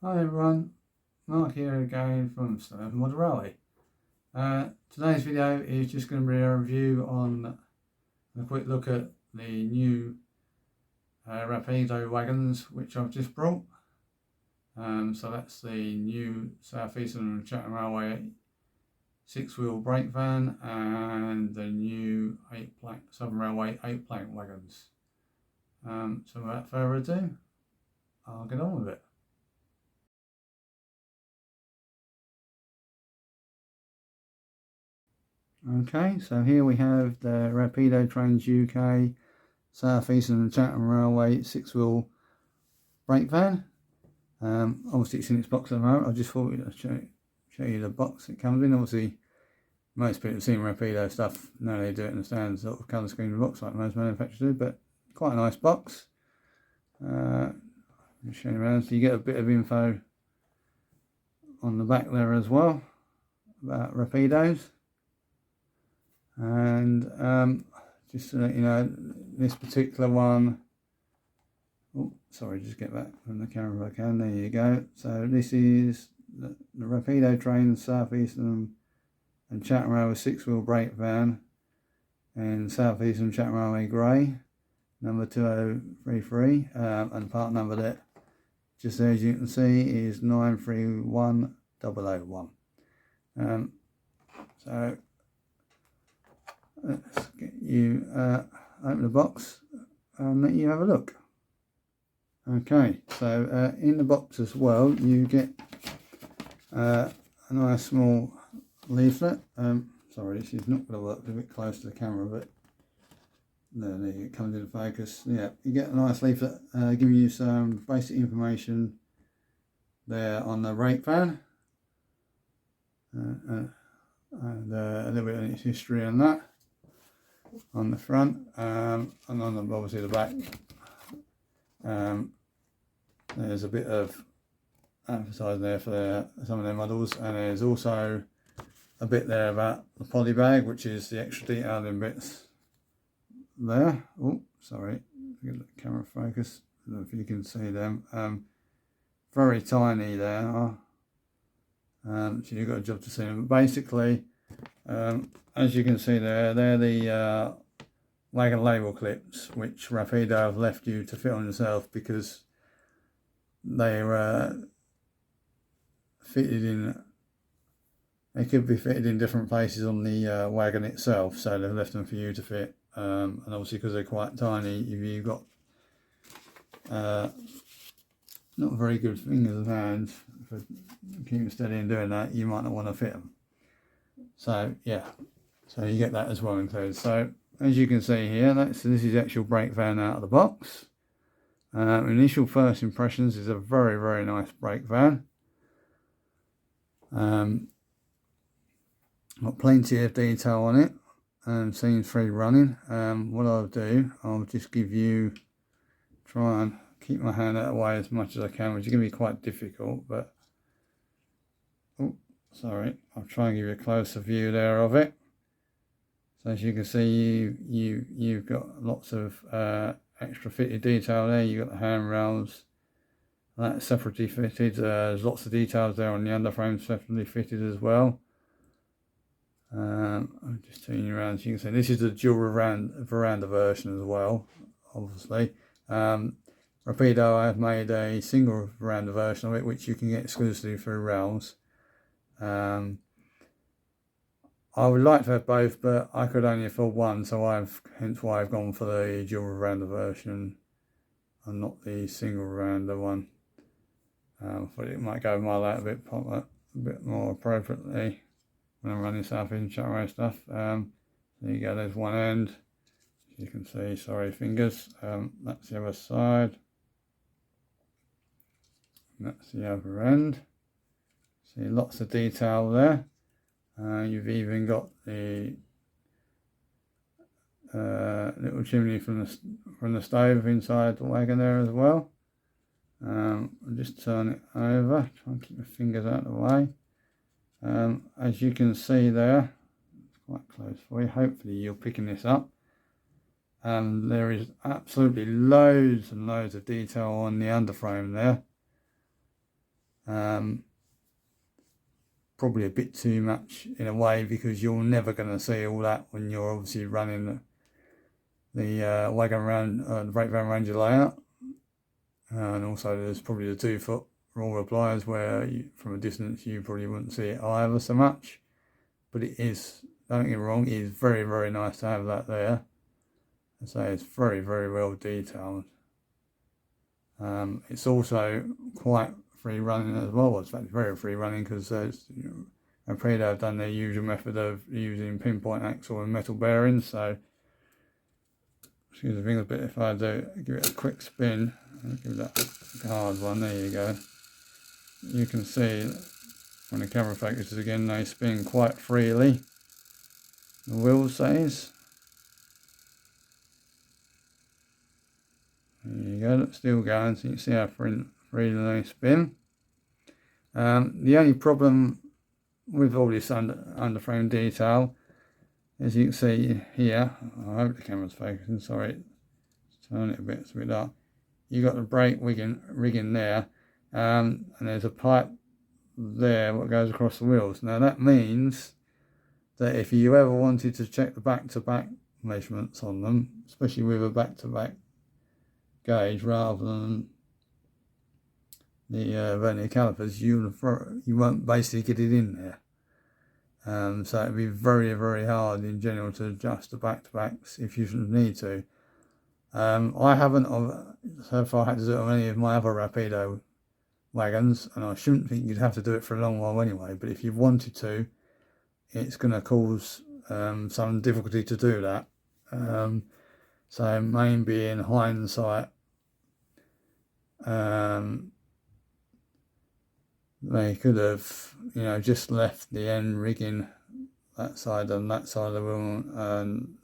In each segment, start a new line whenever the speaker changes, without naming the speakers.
Hi everyone, Mark here again from Stanover Model Railway. Today's video is just going to be a review on a quick look at the new Rapido wagons which I've just brought. So that's the new South Eastern Chatham Railway 6-wheel brake van and the new Southern Railway 8-plank wagons. So without further ado, I'll get on with it. Okay, so here we have the Rapido Trains UK South Eastern Chatham Railway 6-wheel brake van. Obviously it's in its box at the moment. I just thought I'd show you the box it comes in. Obviously most people have seen Rapido stuff, now they do it in the standard sort of colour screen box like most manufacturers do, but quite a nice box. I'll show you around, so you get a bit of info on the back there as well about Rapidos. And just to let you know, this particular one, oh sorry, just get back from the camera if I can, there you go. So this is the Rapido Trains South Eastern and Chatham Railway 6-wheel brake van and South Eastern Chatham Railway grey, number 2033, and part number that just as you can see is 931001. So let's get you open the box and let you have a look. Okay, so in the box as well you get a nice small leaflet. Sorry, this is not going to work, a bit close to the camera, but there it comes into focus. Yeah, you get a nice leaflet giving you some basic information there on the brake van and a little bit of its history on that on the front, and on obviously the back there's a bit of advertising there for some of their models, and there's also a bit there about the poly bag, which is the extra detailed in bits there. Oh sorry, get the camera focus, I don't know if you can see them, very tiny there, so you've got a job to see them, but basically as you can see there, they're the wagon label clips which Rapido have left you to fit on yourself, because they're fitted in, they could be fitted in different places on the wagon itself, so they've left them for you to fit, and obviously because they're quite tiny, if you've got not very good fingers and hands for keeping steady and doing that, you might not want to fit them. So yeah, so you get that as well included. So as you can see here, this is the actual brake van out of the box. Initial first impressions is a very, very nice brake van. Got plenty of detail on it, scene free running. What I'll do, I'll just give you, try and keep my hand out of the way as much as I can, which is going to be quite difficult, but oh sorry, I'll try and give you a closer view there of it. So as you can see, you've got lots of extra fitted detail there. You've got the handrails, that's separately fitted. There's lots of details there on the underframe, separately fitted as well. I'm just turning you around so you can see this is the dual veranda version as well, obviously. Rapido have made a single veranda version of it, which you can get exclusively through rails. I would like to have both, but I could only afford one, so hence why I've gone for the dual veranda version and not the single veranda one. But it might go my light a bit more appropriately when I'm running South Eastern Chatham Railway stuff. There you go, there's one end. As you can see, sorry fingers, that's the other side. And that's the other end. See lots of detail there. You've even got the little chimney from the stove inside the wagon there as well. I'll just turn it over, try and keep my fingers out of the way. As you can see there, it's quite close for you, hopefully you're picking this up. There is absolutely loads and loads of detail on the underframe there. Probably a bit too much in a way, because you're never going to see all that when you're obviously running the wagon around the brake van around your layout. And also there's probably the 2-foot roller pliers where from a distance you probably wouldn't see it either so much. But it is, don't get me wrong, it is very, very nice to have that there. And so it's very, very well detailed. It's also quite free running as well. It's very free running, because Rapido have done their usual method of using pinpoint axle and metal bearings. So, excuse the fingers a bit if I do give it a quick spin. I'll give that a hard one. There you go. You can see when the camera focuses again, they spin quite freely. The wheel says. There you go, that's still going, so you can see how freely they spin. The only problem with all this underframe detail, as you can see here, I hope the camera's focusing, sorry, turn it a bit, it's a bit dark. You've got the brake rigging there, and there's a pipe there that goes across the wheels. Now that means that if you ever wanted to check the back-to-back measurements on them, especially with a back-to-back gauge rather than the vernier calipers, you won't basically get it in there. So it'd be very, very hard in general to adjust the back-to-backs if you should need to. I haven't so far had to do it on any of my other Rapido wagons, and I shouldn't think you'd have to do it for a long while anyway, but if you wanted to, it's going to cause some difficulty to do that. So maybe in hindsight, they could have, just left the end rigging that side and that side of the wheel, and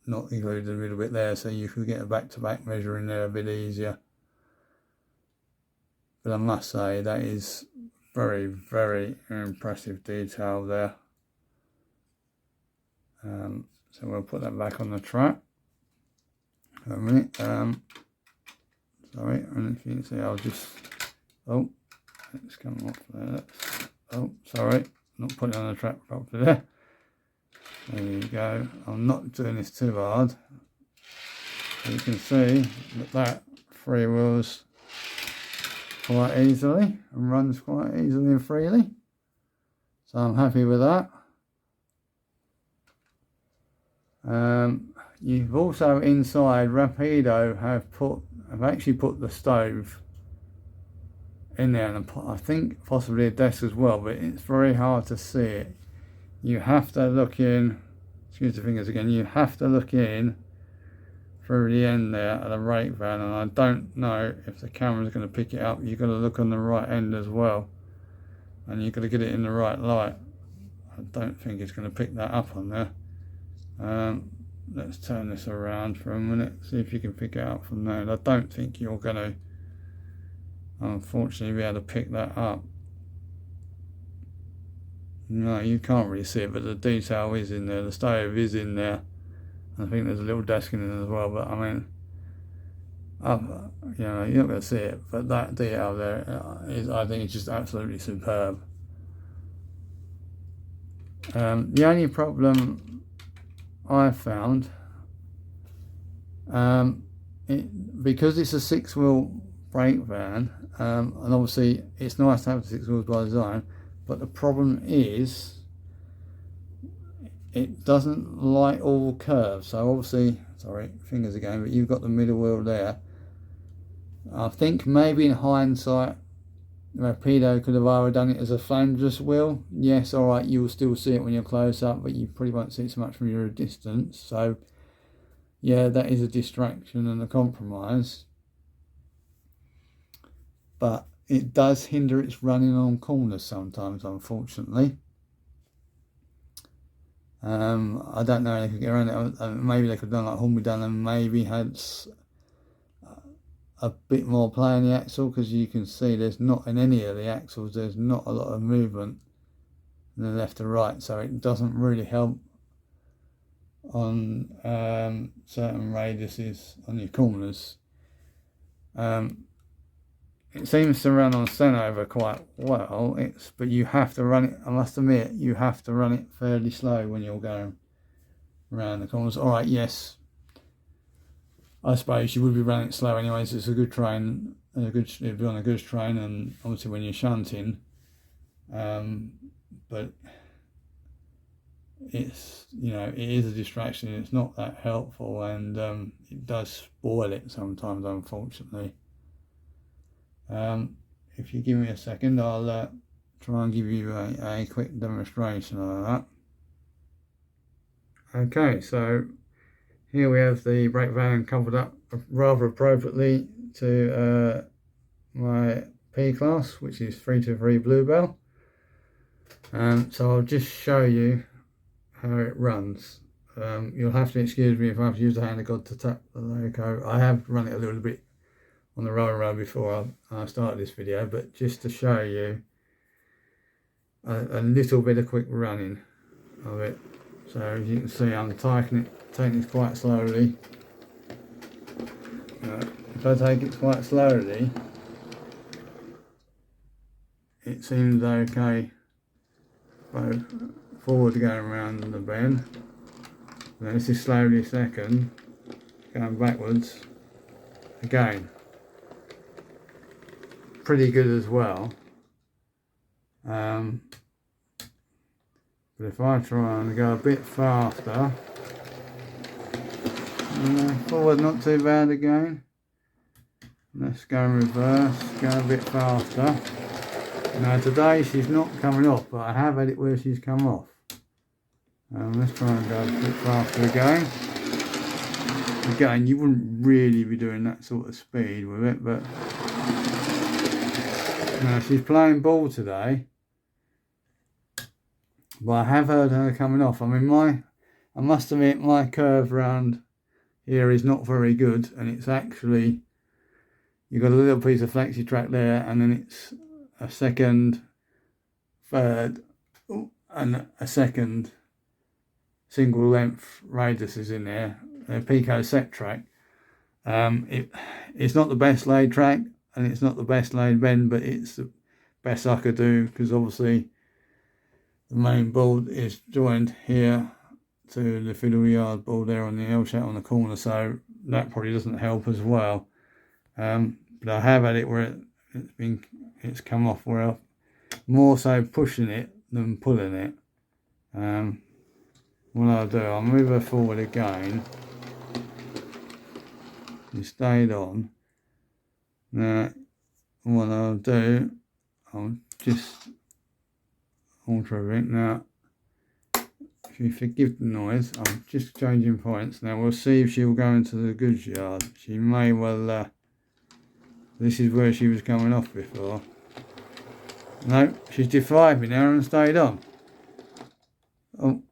not included a little bit there, so you could get a back-to-back measure in there a bit easier. But I must say that is very, very impressive detail there. So we'll put that back on the track for a minute. Sorry, and if you can see, I'll just, it's coming off there. Sorry, not putting it on the track properly there. There you go. I'm not doing this too hard. So you can see that freewheels quite easily and runs quite easily and freely. So I'm happy with that. You've also inside Rapido have actually put the stove in there, and I think possibly a desk as well, but it's very hard to see it. You have to look in, excuse the fingers again, you have to look in through the end there at the rake van, and I don't know if the camera's going to pick it up. You've got to look on the right end as well, and you've got to get it in the right light. I don't think it's going to pick that up on there. Let's turn this around for a minute, see if you can pick it up from there. And I don't think you're going to, unfortunately, be able to pick that up. No, you can't really see it, but the detail is in there. The stove is in there. I think there's a little desk in it as well, but I mean, you're not going to see it, but that detail there is, I think, it's just absolutely superb. The only problem I found, because it's a 6-wheel brake van, and obviously it's nice to have the 6 wheels by design, but the problem is it doesn't like all curves. So obviously, sorry, fingers again, but you've got the middle wheel there. I think maybe in hindsight, Rapido could have either done it as a flangeless wheel. Yes, alright, you will still see it when you're close up, but you probably won't see it so much from your distance. So yeah, that is a distraction and a compromise. But it does hinder its running on corners sometimes, unfortunately. I don't know if they could get around it. Maybe they could have done like Hornby done and maybe had a bit more play in the axle, because you can see there's not, in any of the axles, there's not a lot of movement from the left to right, so it doesn't really help on certain radiuses on your corners. it seems to run on Stanover quite well. But you have to run it, I must admit, you have to run it fairly slow when you're going around the corners. Alright, yes, I suppose you would be running it slow anyways. It's a good train, it'd be on a good train, and obviously when you're shunting, but it's, you know, it is a distraction. It's not that helpful, and it does spoil it sometimes, unfortunately. If you give me a second, I'll try and give you a quick demonstration of that. Okay, so here we have the brake van covered up rather appropriately to my P class, which is 323 Bluebell. So I'll just show you how it runs. You'll have to excuse me if I have to use the hand of God to tap the loco. I have run it a little bit on the rolling road before I started this video, but just to show you a little bit of quick running of it. So as you can see, I'm taking it quite slowly. If I take it quite slowly, it seems okay both forward going around the bend. Then this is slowly second, going backwards again. Pretty good as well. But if I try and go a bit faster, forward not too bad again. Let's go in reverse, go a bit faster. Now today she's not coming off, but I have had it where she's come off. Let's try and go a bit faster again. Again, you wouldn't really be doing that sort of speed with it, but now she's playing ball today. But I have heard her coming off. I mean, I must admit, my curve round here is not very good, and it's actually, you've got a little piece of flexi track there, and then it's a second, third, and a second single length radius is in there, a Pico set track. It's not the best laid track, and it's not the best laid bend, but it's the best I could do, because obviously the main board is joined here to the fiddle yard board there on the L shape on the corner, so that probably doesn't help as well. But I have had it where it's come off where I'm more so pushing it than pulling it. What I'll do, I'll move her forward again. She stayed on. Now what I'll do, I'll just alter everything. Now if you forgive the noise, I'm just changing points. Now we'll see if she'll go into the goods yard. She may well, this is where she was coming off before. No, she's defied me now and stayed on. Oh,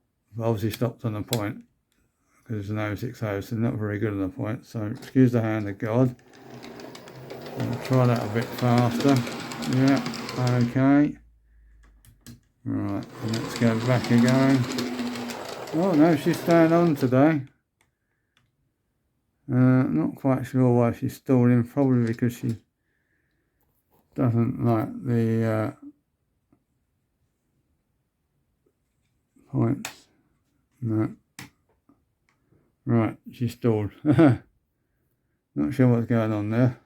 obviously stopped on the point because it's an 060, so not very good on the point. So excuse the hand of God. I'll try that a bit faster. Yeah, okay. Right, let's go back again. Oh no, she's staying on today. Not quite sure why she's stalling, probably because she doesn't like the points. No. Right, she stalled. Not sure what's going on there.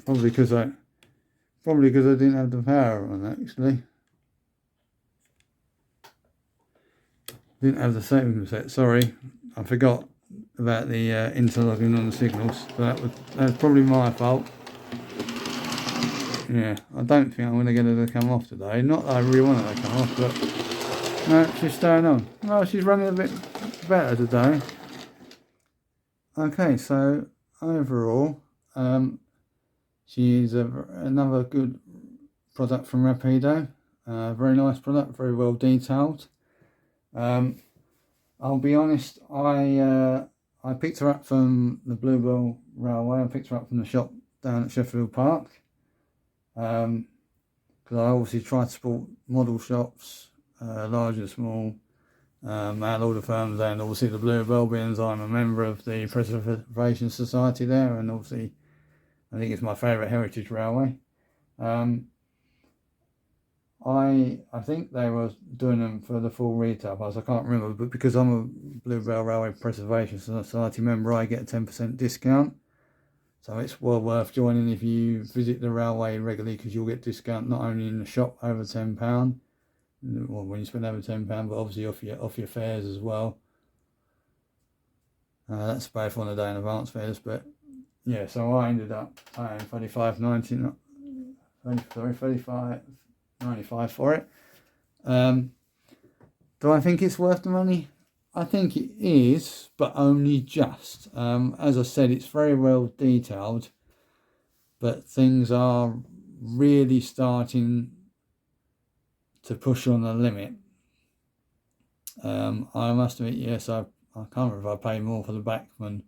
Probably because I didn't have the power on, actually. Didn't have the setting set. Sorry, I forgot about the interlocking on the signals. So that's probably my fault. Yeah, I don't think I'm going to get her to come off today. Not that I really want her to come off, but no, she's staying on. Well, she's running a bit better today. Okay, so overall, she's another good product from Rapido. Very nice product, very well detailed. I'll be honest, I picked her up from the Bluebell Railway. I picked her up from the shop down at Sheffield Park. Because I obviously try to support model shops, large and small, and all the firms, and obviously the Bluebell, being as I'm a member of the Preservation Society there, and obviously I think it's my favourite heritage railway. I think they were doing them for the full retail price. I can't remember, but because I'm a Bluebell Railway Preservation Society member, I get a 10% discount. So it's well worth joining if you visit the railway regularly, because you'll get discount not only in the shop over £10, well, when you spend over £10, but obviously off your fares as well. That's both on the day in advance fares, but yeah. So I ended up paying £35.95 for it. Do I think it's worth the money? I think it is, but only just. As I said, it's very well detailed, but things are really starting to push on the limit. I must admit, yes, I can't remember if I paid more for the Bachmann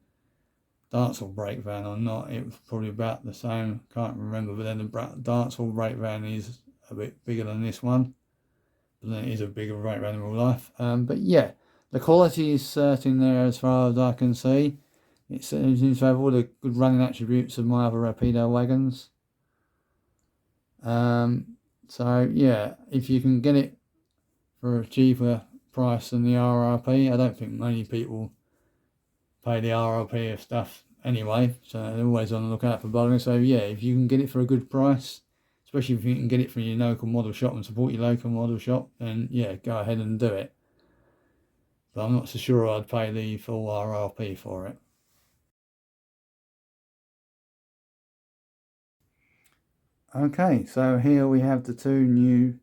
dancehall brake van or not. It was probably about the same, can't remember, but then the dancehall brake van is a bit bigger than this one, but then it is a bigger brake van in real life. But yeah, the quality is certain there as far as I can see. It seems to have all the good running attributes of my other Rapido wagons. So yeah, if you can get it for a cheaper price than the RRP, I don't think many people pay the RRP of stuff anyway, so they're always on the lookout for bargains. So yeah, if you can get it for a good price, especially if you can get it from your local model shop and support your local model shop, then yeah, go ahead and do it. But I'm not so sure I'd pay the full RRP for it. Okay, so here we have the two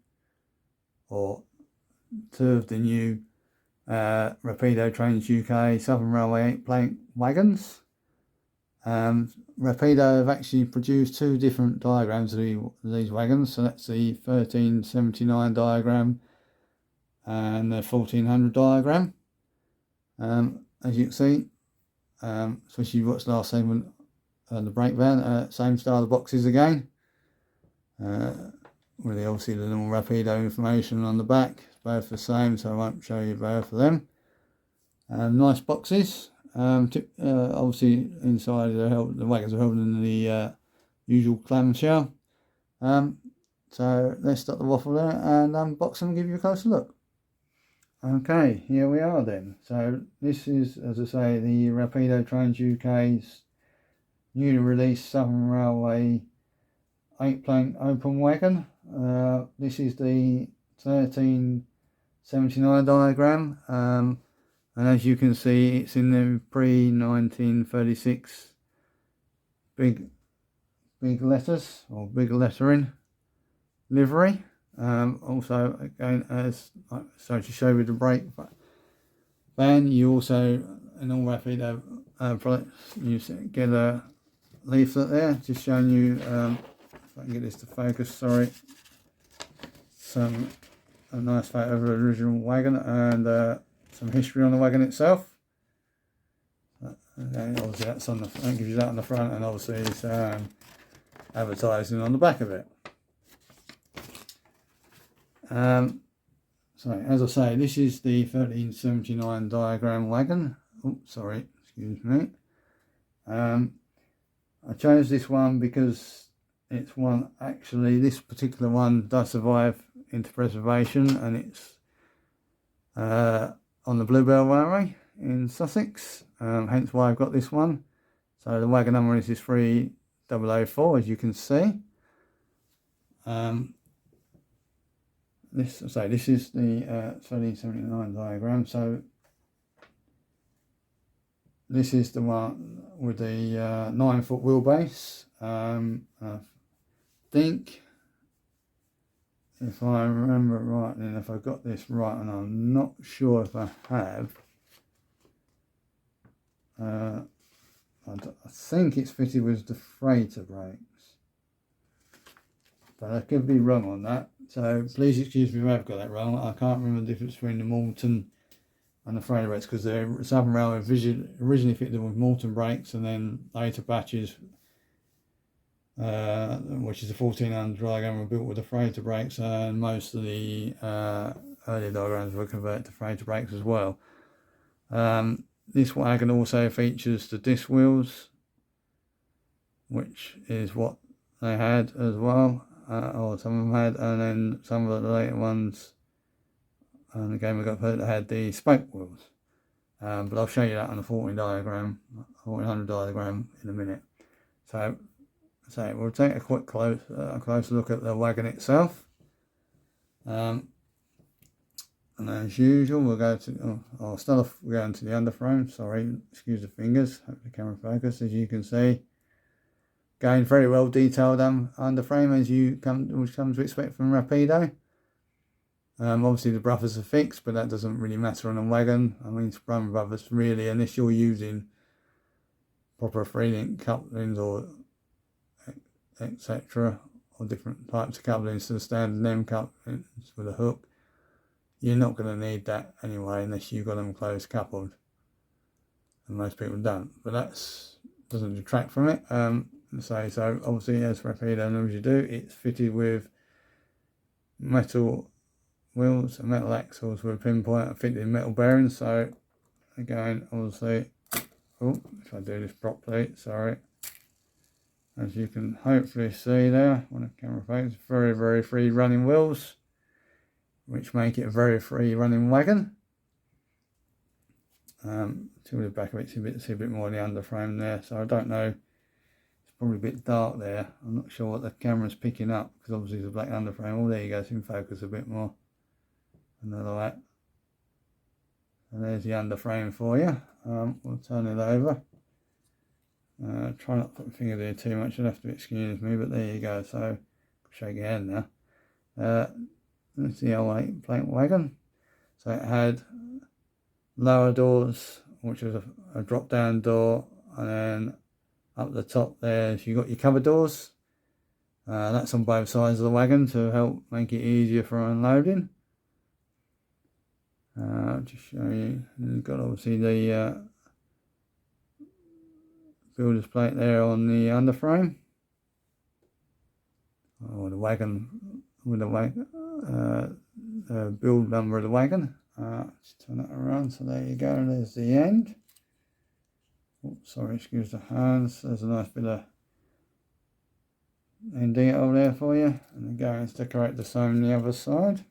of the new Rapido Trains UK Southern Railway 8-plank wagons. Rapido have actually produced two different diagrams of these wagons. So that's the 1379 diagram and the 1400 diagram. As you can see, especially what's the last segment, the brake van, same style of boxes again. Really, obviously the normal Rapido information on the back, both the same, so I won't show you both of them. Nice boxes. Obviously inside the wagons are held in the usual clamshell. So let's stop the waffle there and unbox them and give you a closer look. Okay, here we are then. So this is, as I say, the Rapido Trains UK's newly released Southern Railway 8-plank open wagon. This is the 1379 diagram, and as you can see, it's in the pre-1936 big letters or big lettering livery. Also, again, so to show you the brake van, you also, in all Rapido products, you get a leaflet there, just showing you, if I can get this to focus, sorry, a nice photo of the original wagon and some history on the wagon itself. Okay, obviously that gives you that on the front, and obviously it's advertising on the back of it. So as I say, this is the 1379 diagram wagon. Oh, sorry, excuse me. I chose this one because it's one, actually this particular one does survive into preservation, and it's on the Bluebell Railway in Sussex, hence why I've got this one. So the wagon number is 3004, as you can see. This is the 1379 diagram. So this is the one with the 9-foot wheelbase. I think, if I remember right, and if I got this right, and I'm not sure if I have, I think it's fitted with the freighter brakes, but I could be wrong on that, so please excuse me if I've got that wrong. I can't remember the difference between the Moulton and the freighter brakes, because the Southern Railway originally fitted them with Moulton brakes, and then later batches, which is the 1400 diagram, were built with the freighter brakes, and most of the earlier diagrams were converted to freighter brakes as well. This wagon also features the disc wheels which is what they had as well, or some of them had, and then some of the later ones, and the game we got put had the spoke wheels. But I'll show you that on the 1400 diagram in a minute. So we'll take a quick close look at the wagon itself. And as usual, we'll go to, I'll start off going to the underframe. Sorry, excuse the fingers, hope the camera focus. As you can see, going very well detailed underframe as which comes to expect from Rapido. Obviously the brothers are fixed, but that doesn't really matter on a wagon. I mean, sprung brothers really, unless you're using proper 3-link couplings or etc., or different types of couplings to the standard M couplings with a hook, you're not going to need that anyway unless you've got them close coupled, and most people don't. But that doesn't detract from it. So obviously, as Rapido knows you do, it's fitted with metal wheels and metal axles with a pinpoint and fitted in metal bearings. So again, obviously, if I do this properly, sorry, as you can hopefully see there on the camera focus, very, very free running wheels, which make it a very free running wagon. To the back of it, see a bit more of the underframe there. So I don't know, it's probably a bit dark there. I'm not sure what the camera's picking up, because obviously it's a black underframe. Oh, there you go, it's in focus a bit more. Another that. And there's the underframe for you. We'll turn it over. Try not to put my finger there too much, you'll have to excuse me, but there you go. So shake your hand now. That's the old 8-plate wagon. So it had lower doors, which was a drop down door, and then up the top there you got your cover doors. That's on both sides of the wagon to help make it easier for unloading. Just show you, you've got obviously the builder's plate there on the underframe, or the wagon with the wagon, build number of the wagon. Just turn that around, so there you go, there's the end. Oops, sorry, excuse the hands. There's a nice bit of end detail there for you, and again it's decorate the same on the other side.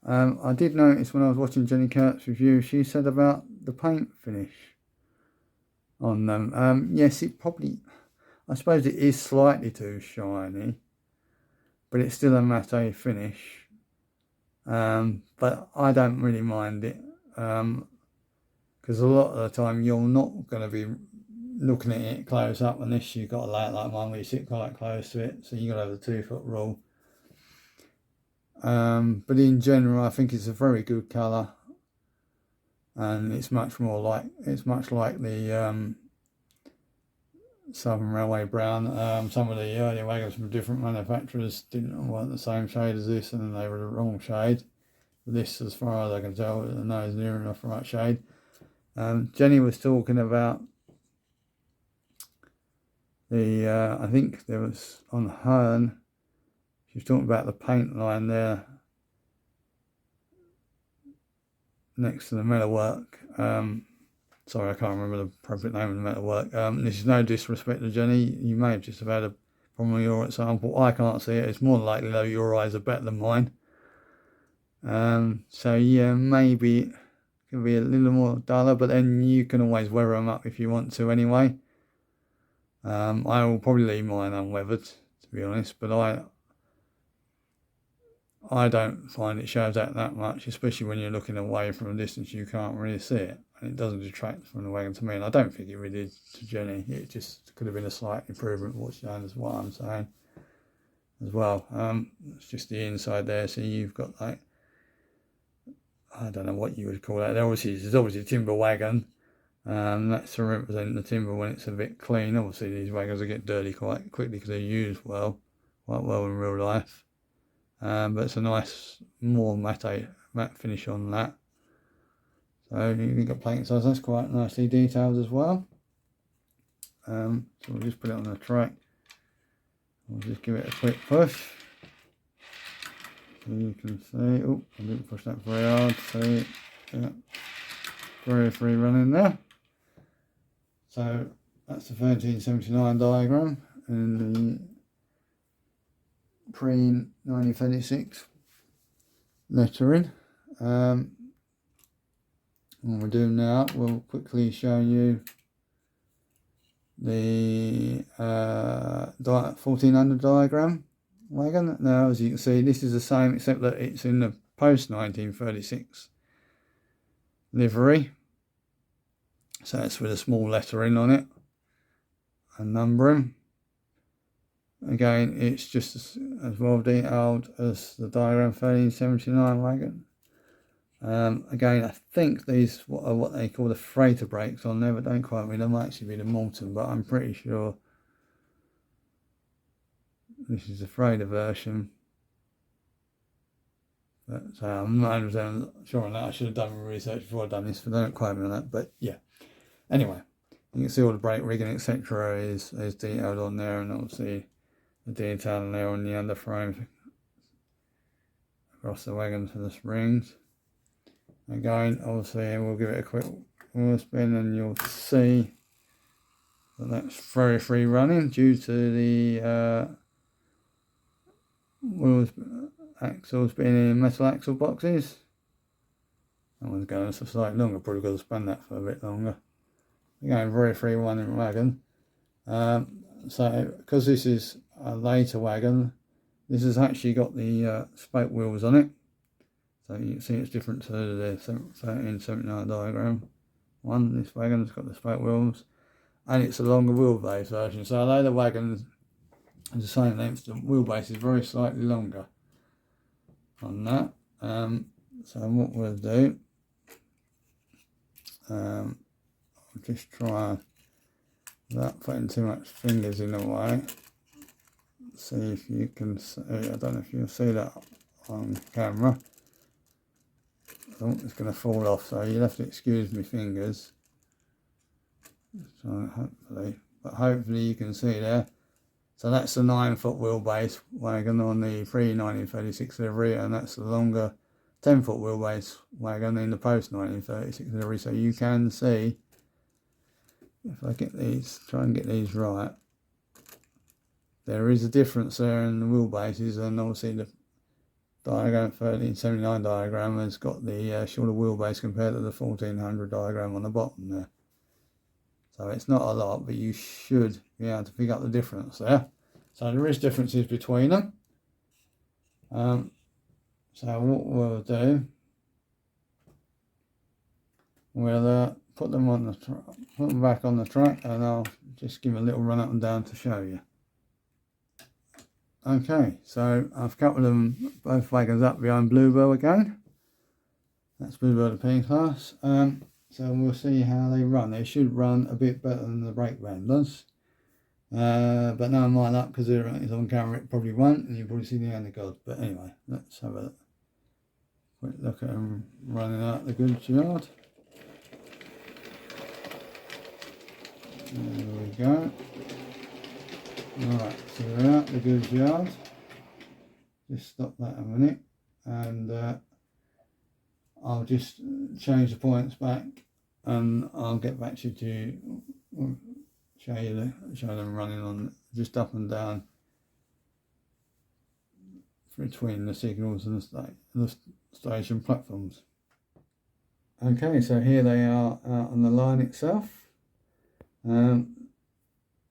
I did notice when I was watching Jenny Kurt's review, she said about the paint finish on them. Yes, it probably, I suppose it is slightly too shiny, but it's still a matte finish. But I don't really mind it, because a lot of the time you're not going to be looking at it close up unless you've got a light like mine where you sit quite close to it, so you've got to have the 2-foot rule. But in general, I think it's a very good colour, and it's much like the Southern Railway brown. Some of the earlier wagons from different manufacturers weren't the same shade as this, and they were the wrong shade. But this, as far as I can tell, is near enough the right shade. Jenny was talking about the, I think there was on Hearn, she was talking about the paint line there next to the metalwork. Sorry, I can't remember the appropriate name of the metalwork. This is no disrespect to Jenny. You may have just have had a problem with your example. I can't see it. It's more than likely though your eyes are better than mine. So yeah, maybe it can be a little more duller, but then you can always weather them up if you want to anyway. I will probably leave mine unweathered, to be honest, but I don't find it shows out that much, especially when you're looking away from a distance. You can't really see it, and it doesn't detract from the wagon to me, and I don't think it really did to Jenny. It just could have been a slight improvement what she's done, is what I'm saying as well. It's just the inside there, so you've got like, I don't know what you would call that. There's obviously a timber wagon, that's to represent the timber when it's a bit clean. Obviously these wagons will get dirty quite quickly because they're used quite well in real life. But it's a nice, more matte finish on that. So you've got plate size, that's quite nicely detailed as well. So we'll just put it on the track. We'll just give it a quick push. So you can see, oh, I didn't push that very hard, see, yeah, very free running there. So that's the 1379 diagram in the pre-1936 lettering. What we're doing now, we'll quickly show you the 1400 diagram wagon. Now, as you can see, this is the same except that it's in the post-1936 livery. So it's with a small lettering on it and numbering. Again, it's just as well detailed as the diagram 1379 wagon. Again, I think these are what they call the freighter brakes on there, but don't quote me, they might actually be the Morton, but I'm pretty sure this is the freighter version. But I'm not 100% sure on that. I should have done research before I've done this, but don't quote me on that. But yeah, anyway, you can see all the brake rigging, etc. is detailed on there, and obviously the detail there on the underframe across the wagon for the springs. Again, obviously we'll give it a quick wheel spin and you'll see that that's very free running due to the wheels axles being in metal axle boxes. That one's going slightly longer, probably got to span that for a bit longer. Again, very free running wagon. So because this is a later wagon, this has actually got the spoke wheels on it. So you can see it's different to the 1379 diagram one. This wagon's got the spoke wheels, and it's a longer wheelbase version. So although the wagon is the same length, the wheelbase is very slightly longer on that. So what we'll do, I'll just try without putting too much fingers in the way. See if you can see, I don't know if you'll see that on camera. Oh, it's going to fall off, so you'll have to excuse me fingers. So hopefully you can see there. So that's the 9-foot wheelbase wagon on the pre-1936 livery, and that's the longer 10-foot wheelbase wagon in the post-1936 livery. So you can see, if I get these, try and get these right, there is a difference there in the wheelbases, and obviously the diagram 1379 diagram has got the shorter wheelbase compared to the 1400 diagram on the bottom there. So it's not a lot, but you should be able to pick up the difference there. So there is differences between them. So what we'll do, we'll put them on the put them back on the track, and I'll just give a little run up and down to show you. Okay, so I've coupled them both wagons up behind Bluebell again. That's Bluebell the P class. So we'll see how they run. They should run a bit better than the brake van does. But no, my luck, because it's on camera, it probably won't, and you'll probably see the hand of God. But anyway, let's have a quick look at them running out the goods yard. There we go. Right, so we're out the goods yard. Just stop that a minute, and I'll just change the points back, and I'll get back to you to show them running on just up and down between the signals and the station platforms. Okay, so here they are out on the line itself.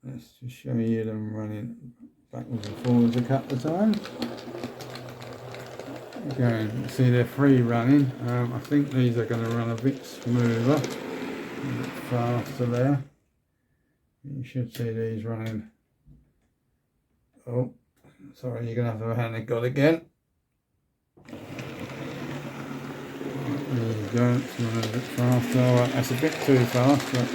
Let's just show you them running backwards and forwards a couple of times. Okay, you see they're free running. I think these are going to run a bit smoother, a bit faster there. You should see these running. Oh, sorry, you're going to have to have a hand of God again. There you go, it's running a bit faster. Alright, that's a bit too fast, but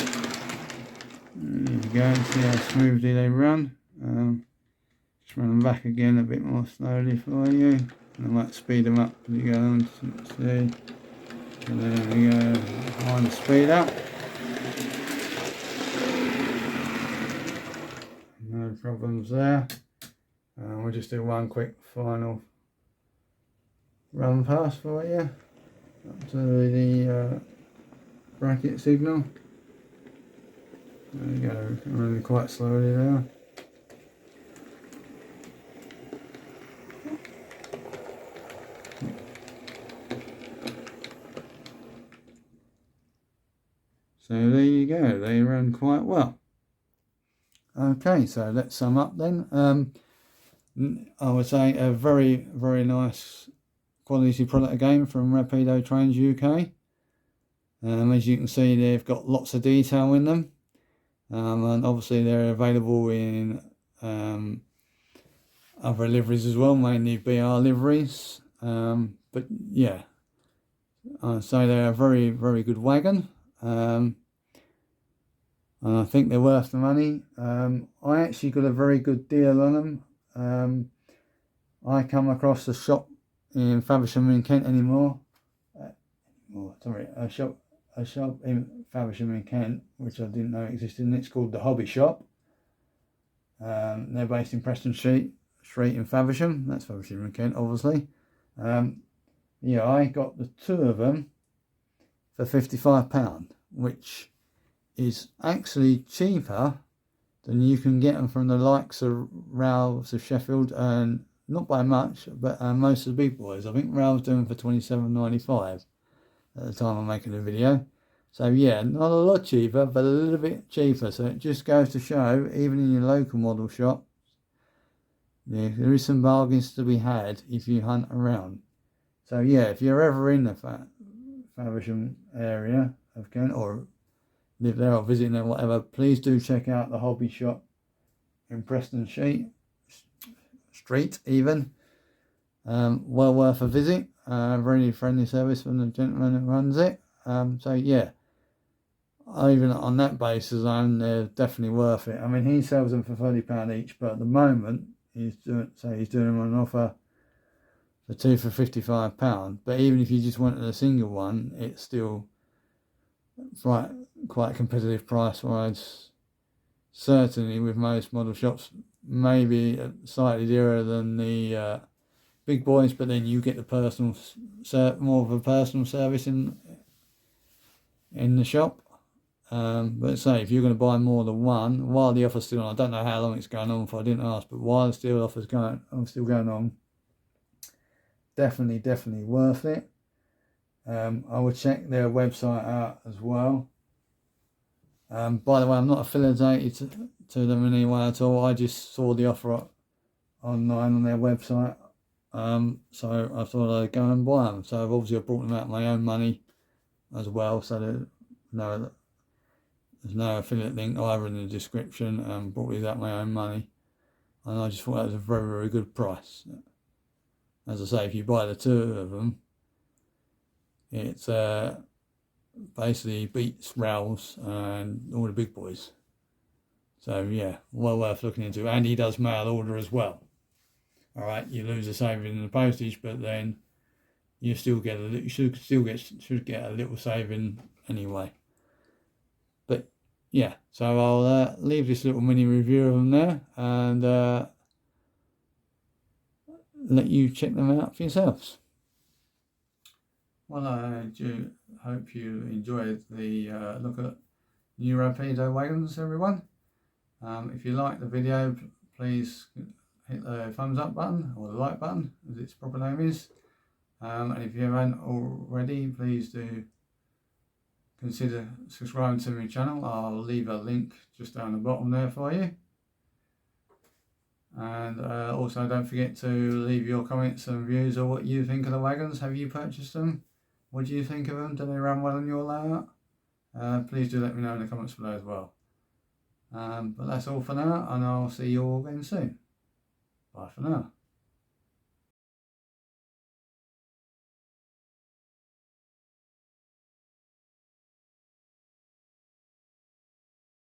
there you go, see how smoothly they run. Just run them back again a bit more slowly for you. And I might speed them up as you go on to see. And there we go, wind the speed up. No problems there. We'll just do one quick final run pass for you up to the bracket signal. There you go, running quite slowly there. So there you go, they run quite well. Okay, so let's sum up then. I would say a very, very nice quality product again from Rapido Trains UK. As you can see, they've got lots of detail in them, and obviously they're available in other liveries as well, mainly BR liveries. But yeah, I'd say they're a very, very good wagon. And I think they're worth the money. I actually got a very good deal on them. I come across a shop in Faversham in Kent a shop in Faversham in Kent, which I didn't know existed, and it's called the Hobby Shop. They're based in Preston Street in Faversham. That's Faversham in Kent, obviously. Yeah, I got the two of them for £55, which is actually cheaper than you can get them from the likes of Ralphs of Sheffield, and not by much, but most of the big boys. I think Ralphs doing for £27.95 at the time I'm making the video. So yeah, not a lot cheaper, but a little bit cheaper. So it just goes to show, even in your local model shop, yeah, there is some bargains to be had if you hunt around. So yeah, if you're ever in the Faversham area of Kent, or live there or visiting or whatever, please do check out the Hobby Shop in Preston Street even. Well worth a visit. Very friendly service from the gentleman who runs it. So yeah, even on that basis, they're definitely worth it. I mean, he sells them for £30 each, but at the moment he's doing them on offer for two for £55. But even if you just wanted a single one, it's still quite competitive price wise. Certainly with most model shops, maybe slightly dearer than the big boys, but then you get the more of a personal service in the shop. But say if you're going to buy more than one, while the offer's still on, I don't know how long it's going on for, I didn't ask, but while the still offer's still going on, definitely worth it. I would check their website out as well. By the way, I'm not affiliated to them in any way at all. I just saw the offer online on their website, so I thought I'd go and buy them. So obviously I brought them out of my own money as well, so there's no affiliate link either in the description. Brought these out of my own money, and I just thought that was a very, very good price. As I say, if you buy the two of them, it's basically beats Ralphs and all the big boys. So yeah, well worth looking into. And he does mail order as well. All right, you lose a saving in the postage, but then you should get a little saving anyway. But yeah, so I'll leave this little mini review of them there, and let you check them out for yourselves. Well, I do hope you enjoyed the look at new Rapido wagons, everyone. If you like the video, please hit the thumbs up button, or the like button as its proper name is. And if you haven't already, please do consider subscribing to my channel. I'll leave a link just down the bottom there for you. And also don't forget to leave your comments and views of what you think of the wagons. Have you purchased them? What do you think of them? Do they run well on your layout? Please do let me know in the comments below as well. But that's all for now, and I'll see you all again soon. Bye for now.